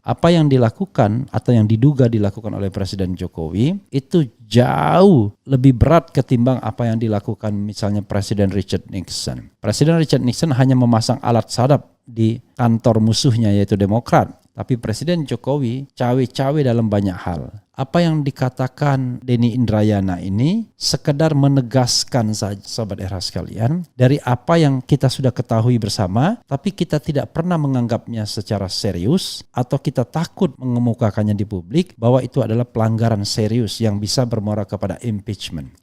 apa yang dilakukan atau yang diduga dilakukan oleh Presiden Jokowi itu jauh lebih berat ketimbang apa yang dilakukan misalnya Presiden Richard Nixon. Presiden Richard Nixon hanya memasang alat sadap di kantor musuhnya yaitu Demokrat. Tapi Presiden Jokowi cawe-cawe dalam banyak hal. Apa yang dikatakan Denny Indrayana ini sekedar menegaskan saja Sobat Era sekalian dari apa yang kita sudah ketahui bersama, tapi kita tidak pernah menganggapnya secara serius atau kita takut mengemukakannya di publik bahwa itu adalah pelanggaran serius yang bisa bermuara kepada impeachment.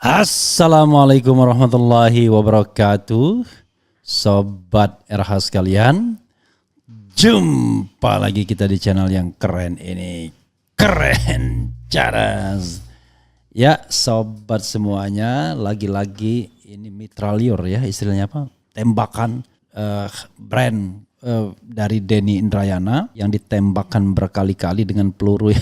Assalamualaikum warahmatullahi wabarakatuh. Sobat RH sekalian, jumpa lagi kita di channel yang keren ini. Keren caras. Ya sobat semuanya, lagi-lagi ini mitralior ya istilahnya apa? Tembakan brand dari Denny Indrayana yang ditembakkan berkali-kali dengan peluru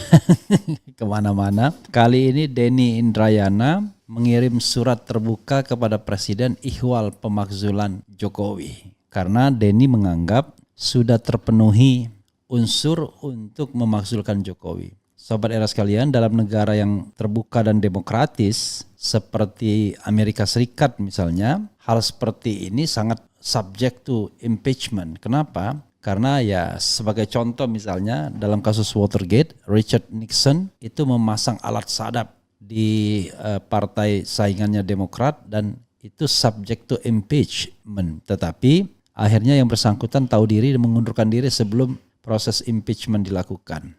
kemana-mana. Kali ini Denny Indrayana mengirim surat terbuka kepada Presiden ihwal pemakzulan Jokowi. Karena Denny menganggap sudah terpenuhi unsur untuk memakzulkan Jokowi. Sobat Era sekalian, dalam negara yang terbuka dan demokratis seperti Amerika Serikat misalnya, hal seperti ini sangat subject to impeachment. Kenapa? Karena ya sebagai contoh misalnya dalam kasus Watergate, Richard Nixon itu memasang alat sadap di partai saingannya Demokrat dan itu subject to impeachment. Tetapi akhirnya yang bersangkutan tahu diri dan mengundurkan diri sebelum proses impeachment dilakukan.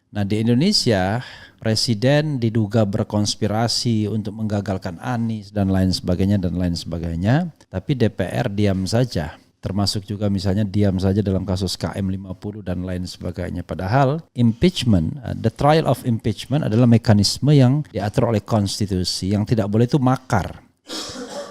Nah di Indonesia presiden diduga berkonspirasi untuk menggagalkan Anies dan lain sebagainya. Tapi DPR diam saja. Termasuk juga misalnya diam saja dalam kasus KM50 dan lain sebagainya. Padahal impeachment, the trial of impeachment adalah mekanisme yang diatur oleh konstitusi. Yang tidak boleh itu makar,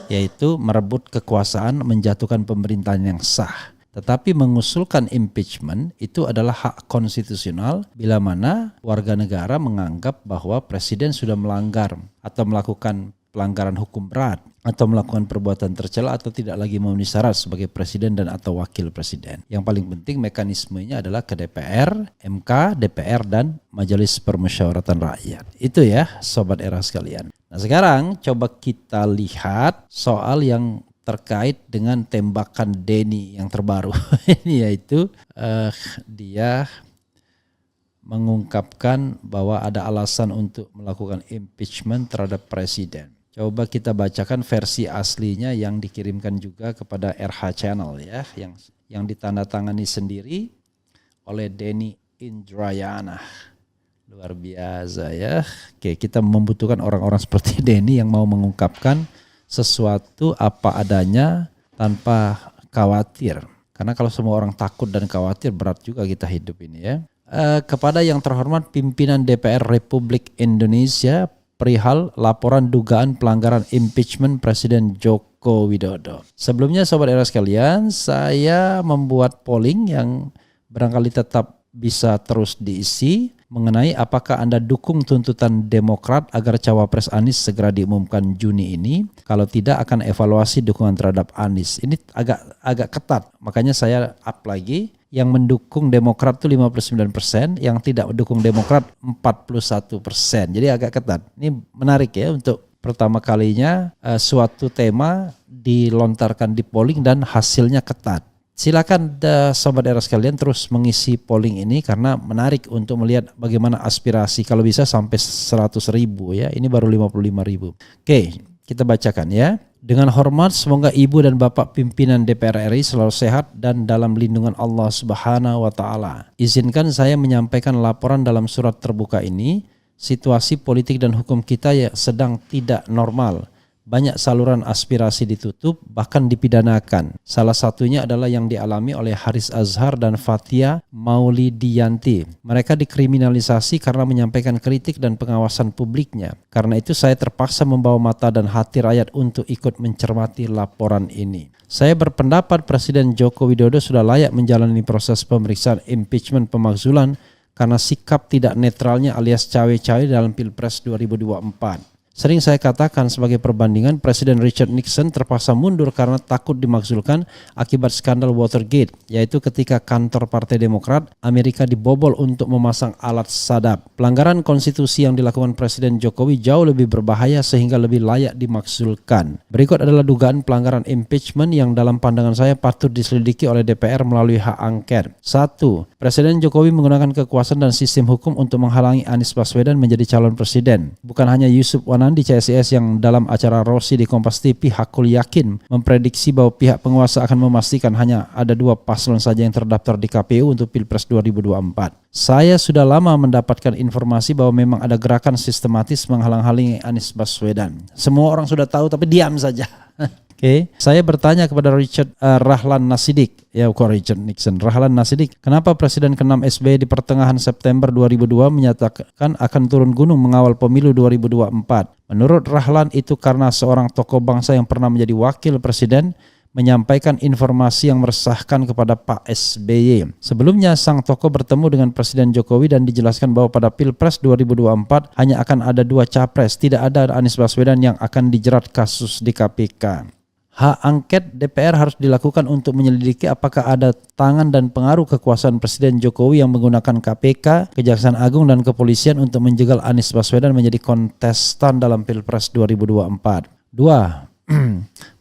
yaitu merebut kekuasaan, menjatuhkan pemerintahan yang sah. Tetapi mengusulkan impeachment itu adalah hak konstitusional bila mana warga negara menganggap bahwa presiden sudah melanggar atau melakukan pelanggaran hukum berat atau melakukan perbuatan tercela atau tidak lagi memenuhi syarat sebagai presiden dan atau wakil presiden. Yang paling penting mekanismenya adalah ke DPR, MK, DPR dan Majelis Permusyawaratan Rakyat. Itu ya Sobat Era sekalian. Nah sekarang coba kita lihat soal yang terkait dengan tembakan Denny yang terbaru. Ini yaitu dia mengungkapkan bahwa ada alasan untuk melakukan impeachment terhadap presiden. Coba kita bacakan versi aslinya yang dikirimkan juga kepada RH Channel ya, yang ditandatangani sendiri oleh Denny Indrayana. Luar biasa ya. Oke, kita membutuhkan orang-orang seperti Denny yang mau mengungkapkan sesuatu apa adanya tanpa khawatir. Karena kalau semua orang takut dan khawatir berat juga kita hidup ini ya. Kepada yang terhormat pimpinan DPR Republik Indonesia perihal laporan dugaan pelanggaran impeachment Presiden Joko Widodo. Sebelumnya Sobat Era sekalian, saya membuat polling yang barangkali tetap bisa terus diisi mengenai apakah Anda dukung tuntutan Demokrat agar cawapres Anies segera diumumkan Juni ini. Kalau tidak akan evaluasi dukungan terhadap Anies. Ini agak ketat, makanya saya up lagi. Yang mendukung Demokrat itu 59%, yang tidak mendukung Demokrat 41%. Jadi agak ketat. Ini menarik ya untuk pertama kalinya suatu tema dilontarkan di polling dan hasilnya ketat. Silakan Sobat Era sekalian terus mengisi polling ini karena menarik untuk melihat bagaimana aspirasi. Kalau bisa sampai 100.000 ya, ini baru 55.000. Oke, kita bacakan ya. Dengan hormat, semoga Ibu dan Bapak pimpinan DPR RI selalu sehat dan dalam lindungan Allah Subhanahu wa Ta'ala. Izinkan saya menyampaikan laporan dalam surat terbuka ini. Situasi politik dan hukum kita yang sedang tidak normal. Banyak saluran aspirasi ditutup, bahkan dipidanakan. Salah satunya adalah yang dialami oleh Haris Azhar dan Fathia Maulidiyanti. Mereka dikriminalisasi karena menyampaikan kritik dan pengawasan publiknya. Karena itu saya terpaksa membawa mata dan hati rakyat untuk ikut mencermati laporan ini. Saya berpendapat Presiden Joko Widodo sudah layak menjalani proses pemeriksaan impeachment pemakzulan karena sikap tidak netralnya alias cawe-cawe dalam Pilpres 2024. Sering saya katakan sebagai perbandingan, Presiden Richard Nixon terpaksa mundur karena takut dimakzulkan akibat skandal Watergate, yaitu ketika kantor Partai Demokrat Amerika dibobol untuk memasang alat sadap. Pelanggaran konstitusi yang dilakukan Presiden Jokowi jauh lebih berbahaya sehingga lebih layak dimakzulkan. Berikut adalah dugaan pelanggaran impeachment yang dalam pandangan saya patut diselidiki oleh DPR melalui hak angket. 1. Presiden Jokowi menggunakan kekuasaan dan sistem hukum untuk menghalangi Anies Baswedan menjadi calon presiden. Bukan hanya Yusuf Wanandi CSIS yang dalam acara Rossi di Kompas TV hakul yakin memprediksi bahwa pihak penguasa akan memastikan hanya ada 2 paslon saja yang terdaftar di KPU untuk Pilpres 2024. Saya sudah lama mendapatkan informasi bahwa memang ada gerakan sistematis menghalang-halangi Anies Baswedan. Semua orang sudah tahu tapi diam saja. Oke, saya bertanya kepada Rahlan Nasidik, Richard Nixon, Rahlan Nasidik, kenapa Presiden ke-6 SBY di pertengahan September 2002 menyatakan akan turun gunung mengawal pemilu 2024? Menurut Rahlan itu karena seorang tokoh bangsa yang pernah menjadi wakil presiden menyampaikan informasi yang meresahkan kepada Pak SBY. Sebelumnya sang tokoh bertemu dengan Presiden Jokowi dan dijelaskan bahwa pada Pilpres 2024 hanya akan ada 2 capres, tidak ada Anies Baswedan yang akan dijerat kasus di KPK. Hak angket DPR harus dilakukan untuk menyelidiki apakah ada tangan dan pengaruh kekuasaan Presiden Jokowi yang menggunakan KPK, Kejaksaan Agung dan Kepolisian untuk menjegal Anies Baswedan menjadi kontestan dalam Pilpres 2024. 2.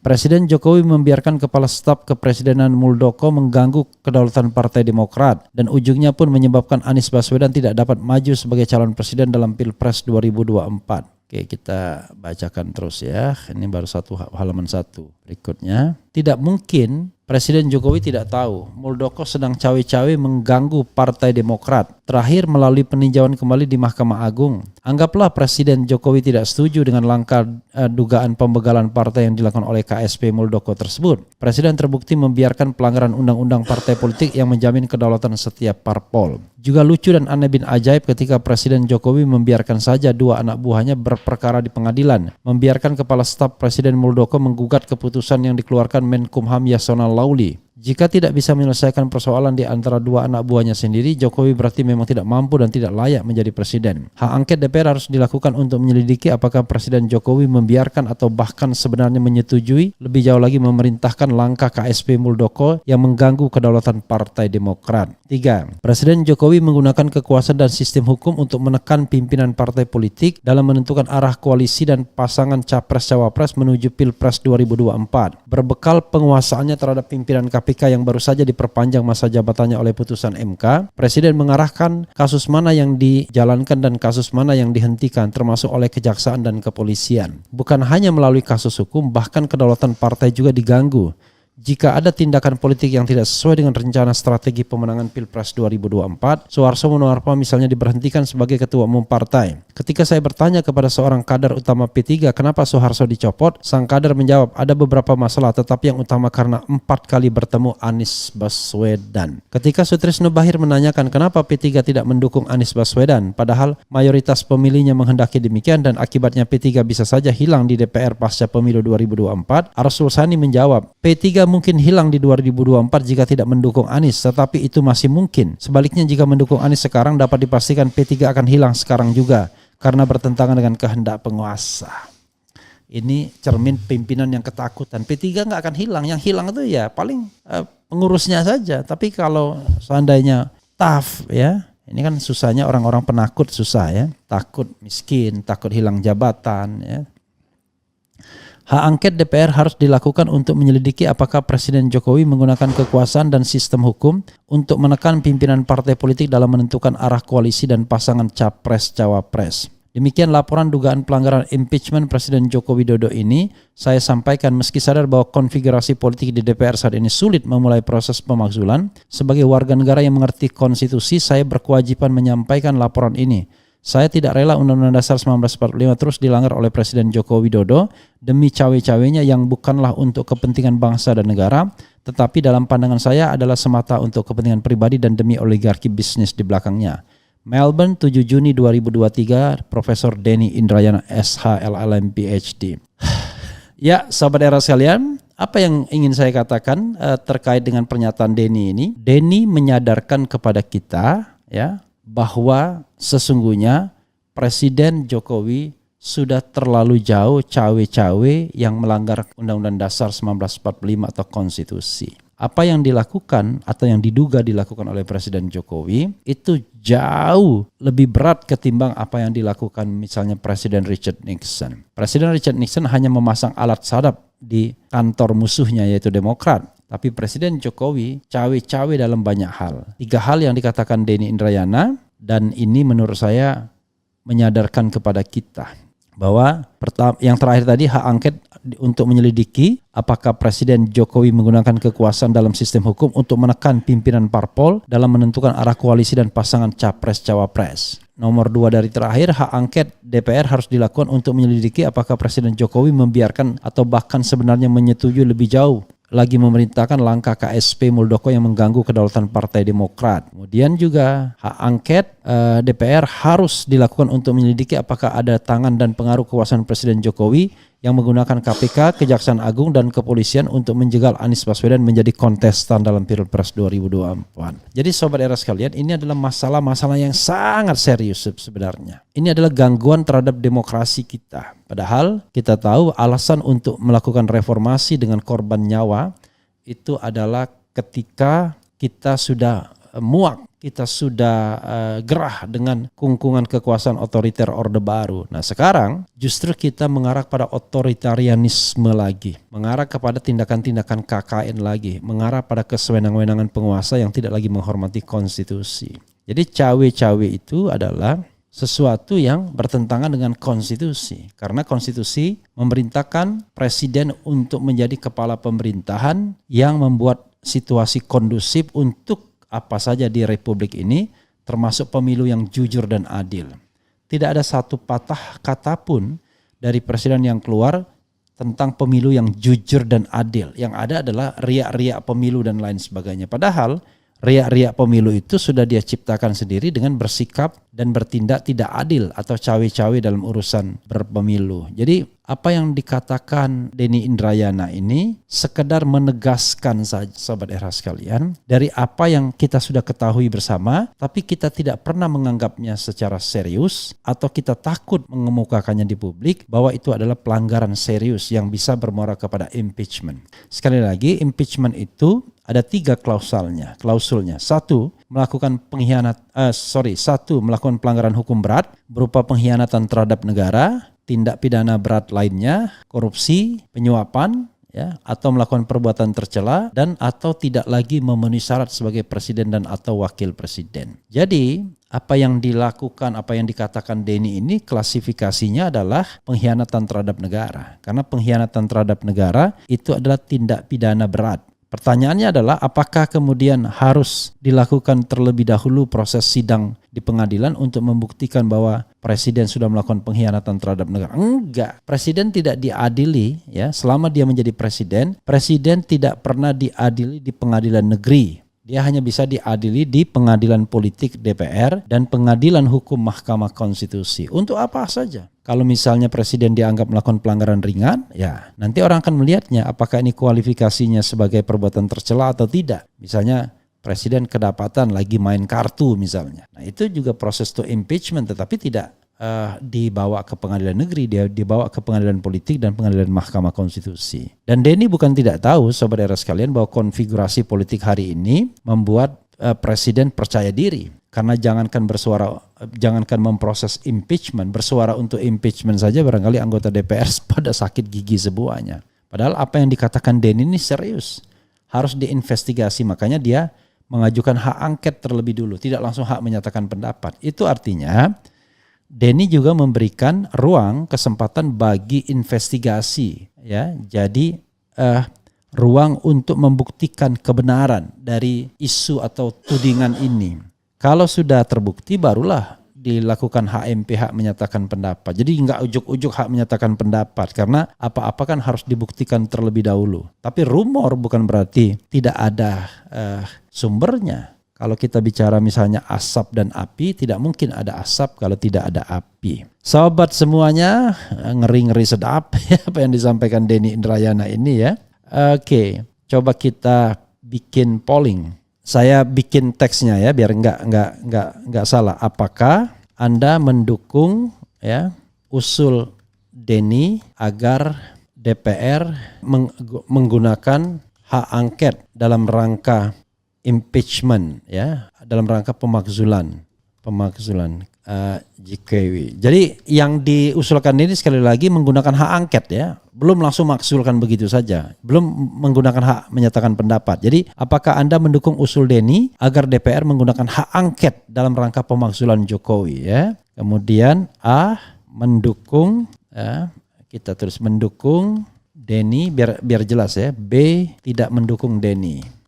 Presiden Jokowi membiarkan Kepala Staf Kepresidenan Muldoko mengganggu kedaulatan Partai Demokrat dan ujungnya pun menyebabkan Anies Baswedan tidak dapat maju sebagai calon presiden dalam Pilpres 2024. Oke, kita bacakan terus ya. Ini baru halaman 1. Berikutnya, tidak mungkin Presiden Jokowi tidak tahu Muldoko sedang cawe-cawe mengganggu Partai Demokrat. Terakhir melalui peninjauan kembali di Mahkamah Agung. Anggaplah Presiden Jokowi tidak setuju dengan langkah dugaan pembegalan partai yang dilakukan oleh KSP Muldoko tersebut. Presiden terbukti membiarkan pelanggaran undang-undang partai politik yang menjamin kedaulatan setiap parpol. Juga lucu dan aneh bin ajaib ketika Presiden Jokowi membiarkan saja 2 anak buahnya berperkara di pengadilan. Membiarkan Kepala Staf Presiden Muldoko menggugat keputusan yang dikeluarkan Menkumham Yasona Lauli. Jika tidak bisa menyelesaikan persoalan di antara 2 anak buahnya sendiri, Jokowi berarti memang tidak mampu dan tidak layak menjadi presiden. Hak angket DPR harus dilakukan untuk menyelidiki apakah Presiden Jokowi membiarkan atau bahkan sebenarnya menyetujui, lebih jauh lagi memerintahkan langkah KSP Muldoko yang mengganggu kedaulatan Partai Demokrat. 3. Presiden Jokowi menggunakan kekuasaan dan sistem hukum untuk menekan pimpinan partai politik dalam menentukan arah koalisi dan pasangan Capres-Cawapres menuju Pilpres 2024. Berbekal penguasaannya terhadap pimpinan KPK yang baru saja diperpanjang masa jabatannya oleh putusan MK, Presiden mengarahkan kasus mana yang dijalankan dan kasus mana yang dihentikan, termasuk oleh Kejaksaan dan Kepolisian. Bukan hanya melalui kasus hukum, bahkan kedaulatan partai juga diganggu. Jika ada tindakan politik yang tidak sesuai dengan rencana strategi pemenangan Pilpres 2024, Soeharto Monoarfa misalnya diberhentikan sebagai ketua umum partai. Ketika saya bertanya kepada seorang kader utama P3 kenapa Soeharto dicopot, sang kader menjawab ada beberapa masalah tetapi yang utama karena 4 kali bertemu Anies Baswedan. Ketika Sutrisno Bahir menanyakan kenapa P3 tidak mendukung Anies Baswedan, padahal mayoritas pemilihnya menghendaki demikian dan akibatnya P3 bisa saja hilang di DPR pasca pemilu 2024, Arsul Sani menjawab, P3 mungkin hilang di 2024 jika tidak mendukung Anies, tetapi itu masih mungkin. Sebaliknya jika mendukung Anies sekarang dapat dipastikan P3 akan hilang sekarang juga karena bertentangan dengan kehendak penguasa. Ini cermin pimpinan yang ketakutan. P3 nggak akan hilang, yang hilang itu ya paling pengurusnya saja. Tapi kalau seandainya tough ya, ini kan susahnya orang-orang penakut susah ya, takut miskin, takut hilang jabatan ya. Hak angket DPR harus dilakukan untuk menyelidiki apakah Presiden Jokowi menggunakan kekuasaan dan sistem hukum untuk menekan pimpinan partai politik dalam menentukan arah koalisi dan pasangan Capres-Cawapres. Demikian laporan dugaan pelanggaran impeachment Presiden Joko Widodo ini. Saya sampaikan meski sadar bahwa konfigurasi politik di DPR saat ini sulit memulai proses pemakzulan. Sebagai warga negara yang mengerti konstitusi, saya berkewajiban menyampaikan laporan ini. Saya tidak rela Undang-Undang Dasar 1945 terus dilanggar oleh Presiden Joko Widodo demi cawe-cawenya yang bukanlah untuk kepentingan bangsa dan negara, tetapi dalam pandangan saya adalah semata untuk kepentingan pribadi dan demi oligarki bisnis di belakangnya. Melbourne, 7 Juni 2023, Profesor Denny Indrayana, SHLLM, PhD. Ya, sahabat era sekalian, apa yang ingin saya katakan terkait dengan pernyataan Denny ini? Denny menyadarkan kepada kita ya bahwa sesungguhnya Presiden Jokowi sudah terlalu jauh cawe-cawe yang melanggar Undang-Undang Dasar 1945 atau konstitusi. Apa yang dilakukan atau yang diduga dilakukan oleh Presiden Jokowi itu jauh lebih berat ketimbang apa yang dilakukan misalnya Presiden Richard Nixon. Presiden Richard Nixon hanya memasang alat sadap di kantor musuhnya yaitu Demokrat. Tapi Presiden Jokowi cawe-cawe dalam banyak hal. 3 hal yang dikatakan Denny Indrayana dan ini menurut saya menyadarkan kepada kita bahwa yang terakhir tadi hak angket untuk menyelidiki apakah Presiden Jokowi menggunakan kekuasaan dalam sistem hukum untuk menekan pimpinan parpol dalam menentukan arah koalisi dan pasangan capres-cawapres. Nomor 2 dari terakhir, hak angket DPR harus dilakukan untuk menyelidiki apakah Presiden Jokowi membiarkan atau bahkan sebenarnya menyetujui lebih jauh lagi memerintahkan langkah KSP Muldoko yang mengganggu kedaulatan Partai Demokrat. Kemudian juga hak angket DPR harus dilakukan untuk menyelidiki apakah ada tangan dan pengaruh kekuasaan Presiden Jokowi yang menggunakan KPK, Kejaksaan Agung, dan Kepolisian untuk menjegal Anies Baswedan menjadi kontestan dalam Pilpres 2024. Jadi sobat era sekalian, ini adalah masalah-masalah yang sangat serius sebenarnya. Ini adalah gangguan terhadap demokrasi kita. Padahal kita tahu alasan untuk melakukan reformasi dengan korban nyawa itu adalah ketika kita sudah muak, kita sudah gerah dengan kungkungan kekuasaan otoriter Orde Baru. Nah sekarang justru kita mengarah pada otoritarianisme lagi, mengarah kepada tindakan-tindakan KKN lagi, mengarah pada kesewenang-wenangan penguasa yang tidak lagi menghormati konstitusi. Jadi cawe-cawe itu adalah sesuatu yang bertentangan dengan konstitusi. Karena konstitusi memerintahkan presiden untuk menjadi kepala pemerintahan yang membuat situasi kondusif untuk apa saja di republik ini, termasuk pemilu yang jujur dan adil. Tidak ada satu patah kata pun dari presiden yang keluar tentang pemilu yang jujur dan adil. Yang ada adalah riak-riak pemilu dan lain sebagainya. Padahal riak-riak pemilu itu sudah dia ciptakan sendiri dengan bersikap dan bertindak tidak adil atau cawe-cawe dalam urusan berpemilu. Jadi apa yang dikatakan Denny Indrayana ini sekedar menegaskan saja sahabat era sekalian dari apa yang kita sudah ketahui bersama, tapi kita tidak pernah menganggapnya secara serius atau kita takut mengemukakannya di publik bahwa itu adalah pelanggaran serius yang bisa bermuara kepada impeachment. Sekali lagi, impeachment itu ada 3 klausulnya. 1, melakukan melakukan pelanggaran hukum berat berupa pengkhianatan terhadap negara, tindak pidana berat lainnya, korupsi, penyuapan, ya, atau melakukan perbuatan tercela dan atau tidak lagi memenuhi syarat sebagai presiden dan atau wakil presiden. Jadi apa yang dilakukan, apa yang dikatakan Denny ini klasifikasinya adalah pengkhianatan terhadap negara. Karena pengkhianatan terhadap negara itu adalah tindak pidana berat. Pertanyaannya adalah apakah kemudian harus dilakukan terlebih dahulu proses sidang di pengadilan untuk membuktikan bahwa presiden sudah melakukan pengkhianatan terhadap negara? Enggak. Presiden tidak diadili ya, selama dia menjadi presiden tidak pernah diadili di pengadilan negeri. Dia hanya bisa diadili di pengadilan politik DPR dan pengadilan hukum Mahkamah Konstitusi. Untuk apa saja? Kalau misalnya presiden dianggap melakukan pelanggaran ringan, ya nanti orang akan melihatnya apakah ini kualifikasinya sebagai perbuatan tercela atau tidak. Misalnya presiden kedapatan lagi main kartu misalnya. Nah itu juga proses to impeachment tetapi tidak dibawa ke pengadilan negeri, dia dibawa ke pengadilan politik dan pengadilan Mahkamah Konstitusi. Dan Denny bukan tidak tahu sobat era sekalian bahwa konfigurasi politik hari ini membuat presiden percaya diri. Karena jangankan memproses impeachment, bersuara untuk impeachment saja barangkali anggota DPR pada sakit gigi semuanya. Padahal apa yang dikatakan Denny ini serius, harus diinvestigasi. Makanya dia mengajukan hak angket terlebih dulu, tidak langsung hak menyatakan pendapat. Itu artinya Denny juga memberikan ruang kesempatan bagi investigasi, ya. Jadi ruang untuk membuktikan kebenaran dari isu atau tudingan ini. Kalau sudah terbukti barulah dilakukan HMP, hak menyatakan pendapat. Jadi nggak ujuk-ujuk hak menyatakan pendapat, karena apa-apa kan harus dibuktikan terlebih dahulu. Tapi rumor bukan berarti tidak ada sumbernya. Kalau kita bicara misalnya asap dan api, tidak mungkin ada asap kalau tidak ada api. Sobat semuanya, ngeri-ngeri sedap apa yang disampaikan Denny Indrayana ini ya. Oke, coba kita bikin polling. Saya bikin teksnya ya biar nggak salah. Apakah Anda mendukung ya usul Denny agar DPR menggunakan hak angket dalam rangka impeachment ya, dalam rangka pemakzulan JKW. Jadi yang diusulkan ini sekali lagi menggunakan hak angket ya, belum langsung maksulkan begitu saja, belum menggunakan hak menyatakan pendapat. Jadi apakah Anda mendukung usul Denny agar DPR menggunakan hak angket dalam rangka pemakzulan Jokowi ya? Kemudian A, mendukung ya, kita terus mendukung Denny biar jelas ya. B, tidak mendukung Denny.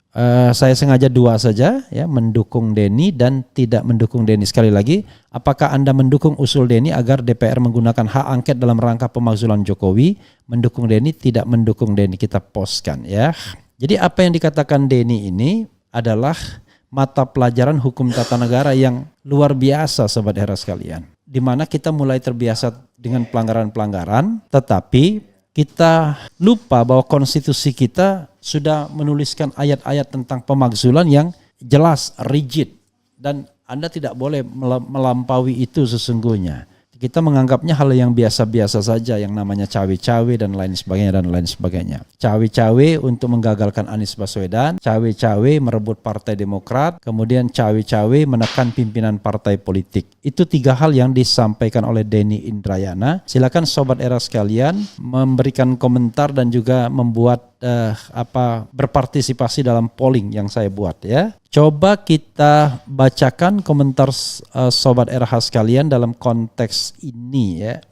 Saya sengaja dua saja ya, mendukung Denny dan tidak mendukung Denny. Sekali lagi, apakah Anda mendukung usul Denny agar DPR menggunakan hak angket dalam rangka pemakzulan Jokowi? Mendukung Denny, tidak mendukung Denny. Kita postkan ya. Jadi apa yang dikatakan Denny ini adalah mata pelajaran hukum tata negara yang luar biasa Sobat Era sekalian. Di mana kita mulai terbiasa dengan pelanggaran-pelanggaran, tetapi kita lupa bahwa konstitusi kita sudah menuliskan ayat-ayat tentang pemakzulan yang jelas, rigid, dan Anda tidak boleh melampaui itu sesungguhnya. Kita menganggapnya hal yang biasa-biasa saja yang namanya cawe-cawe dan lain sebagainya. Cawe-cawe untuk menggagalkan Anies Baswedan, cawe-cawe merebut Partai Demokrat, kemudian cawe-cawe menekan pimpinan partai politik. Itu tiga hal yang disampaikan oleh Denny Indrayana. Silakan Sobat Era sekalian memberikan komentar dan juga membuat berpartisipasi dalam polling yang saya buat ya. Coba kita bacakan komentar Sobat RH sekalian dalam konteks ini ya.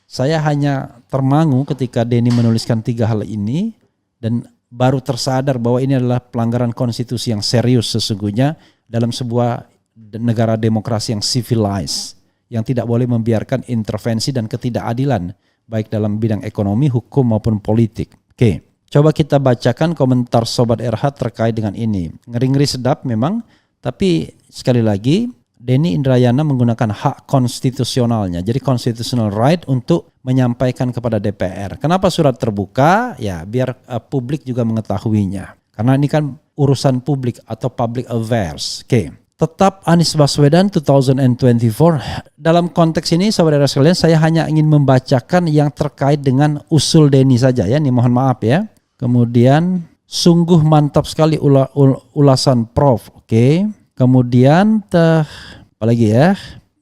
Saya hanya termangu ketika Denny menuliskan tiga hal ini dan baru tersadar bahwa ini adalah pelanggaran konstitusi yang serius sesungguhnya dalam sebuah negara demokrasi yang civilized, yang tidak boleh membiarkan intervensi dan ketidakadilan baik dalam bidang ekonomi, hukum maupun politik. Oke. Coba kita bacakan komentar Sobat RH terkait dengan ini. Ngeri-ngeri sedap memang, tapi sekali lagi Denny Indrayana menggunakan hak konstitusionalnya. Jadi constitutional right untuk menyampaikan kepada DPR. Kenapa surat terbuka? Ya biar publik juga mengetahuinya. Karena ini kan urusan publik atau public affairs. Oke. Tetap Anies Baswedan 2024. Dalam konteks ini saudara sekalian saya hanya ingin membacakan yang terkait dengan usul Denny saja ya. Ini mohon maaf ya. Kemudian sungguh mantap sekali ulasan Prof. Oke. Kemudian apa lagi ya?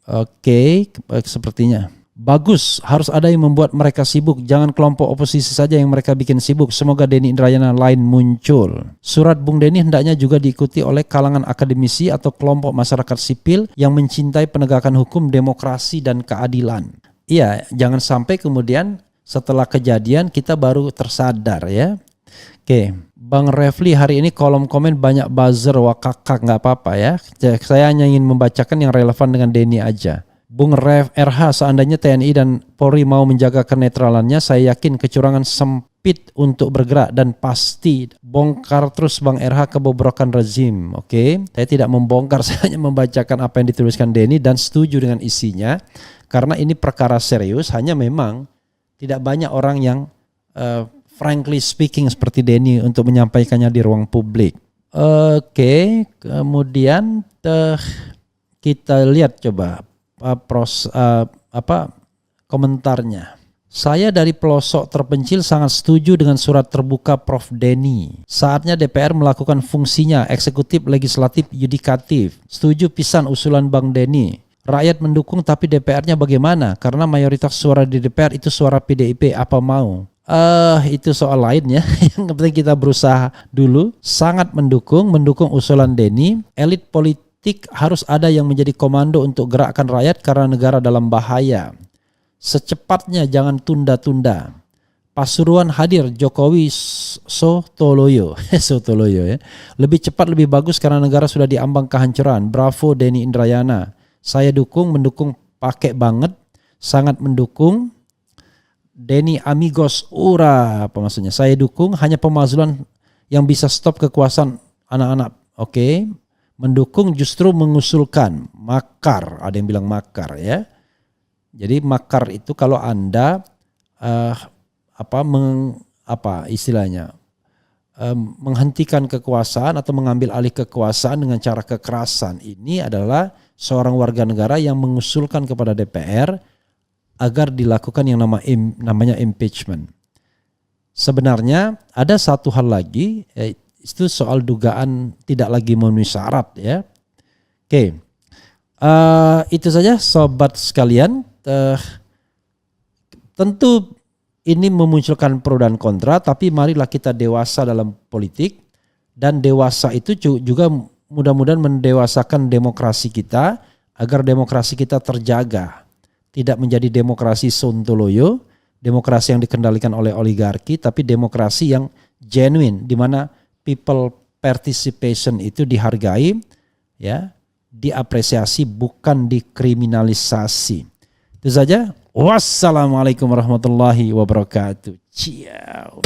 Oke, sepertinya bagus, harus ada yang membuat mereka sibuk. Jangan kelompok oposisi saja yang mereka bikin sibuk. Semoga Denny Indrayana lain muncul. Surat Bung Denny hendaknya juga diikuti oleh kalangan akademisi atau kelompok masyarakat sipil yang mencintai penegakan hukum, demokrasi, dan keadilan. Iya, jangan sampai kemudian setelah kejadian kita baru tersadar ya. Oke, Bang Refli hari ini kolom komen banyak buzzer wakakak, nggak apa-apa ya. Saya hanya ingin membacakan yang relevan dengan Denny aja. Bung RH, seandainya TNI dan Polri mau menjaga kenetralannya, saya yakin kecurangan sempit untuk bergerak dan pasti bongkar terus Bang RH kebobrokan rezim. Oke, saya tidak membongkar, saya hanya membacakan apa yang dituliskan Denny dan setuju dengan isinya. Karena ini perkara serius, hanya memang tidak banyak orang yang frankly speaking seperti Denny untuk menyampaikannya di ruang publik. Oke, kemudian kita lihat coba komentarnya. Saya dari pelosok terpencil sangat setuju dengan surat terbuka Prof. Denny. Saatnya DPR melakukan fungsinya eksekutif, legislatif, yudikatif. Setuju pisan usulan Bang Denny. Rakyat mendukung tapi DPR-nya bagaimana? Karena mayoritas suara di DPR itu suara PDIP, apa mau? Itu soal lain ya. Yang penting kita berusaha dulu. Sangat mendukung usulan Denny. Elit politik politik harus ada yang menjadi komando untuk gerakkan rakyat karena negara dalam bahaya. Secepatnya, jangan tunda-tunda. Pasuruan hadir, Jokowi Sotoloyo. Sotoloyo ya. Lebih cepat lebih bagus karena negara sudah diambang kehancuran. Bravo Denny Indrayana. Saya mendukung pakai banget, sangat mendukung. Denny Amigos Ura, apa maksudnya? Saya dukung, hanya pemakzulan yang bisa stop kekuasaan anak-anak. Oke. Mendukung justru mengusulkan makar. Ada yang bilang makar ya. Jadi makar itu kalau Anda menghentikan kekuasaan atau mengambil alih kekuasaan dengan cara kekerasan. Ini adalah seorang warga negara yang mengusulkan kepada DPR agar dilakukan yang namanya impeachment. Sebenarnya ada satu hal lagi, itu soal dugaan tidak lagi memenuhi syarat ya. Oke, itu saja sobat sekalian. Tentu ini memunculkan pro dan kontra, tapi marilah kita dewasa dalam politik, dan dewasa itu juga mudah-mudahan mendewasakan demokrasi kita agar demokrasi kita terjaga, tidak menjadi demokrasi sontoloyo, demokrasi yang dikendalikan oleh oligarki, tapi demokrasi yang genuine di mana people participation itu dihargai, ya, diapresiasi, bukan dikriminalisasi. Itu saja. Wassalamualaikum warahmatullahi wabarakatuh. Ciao.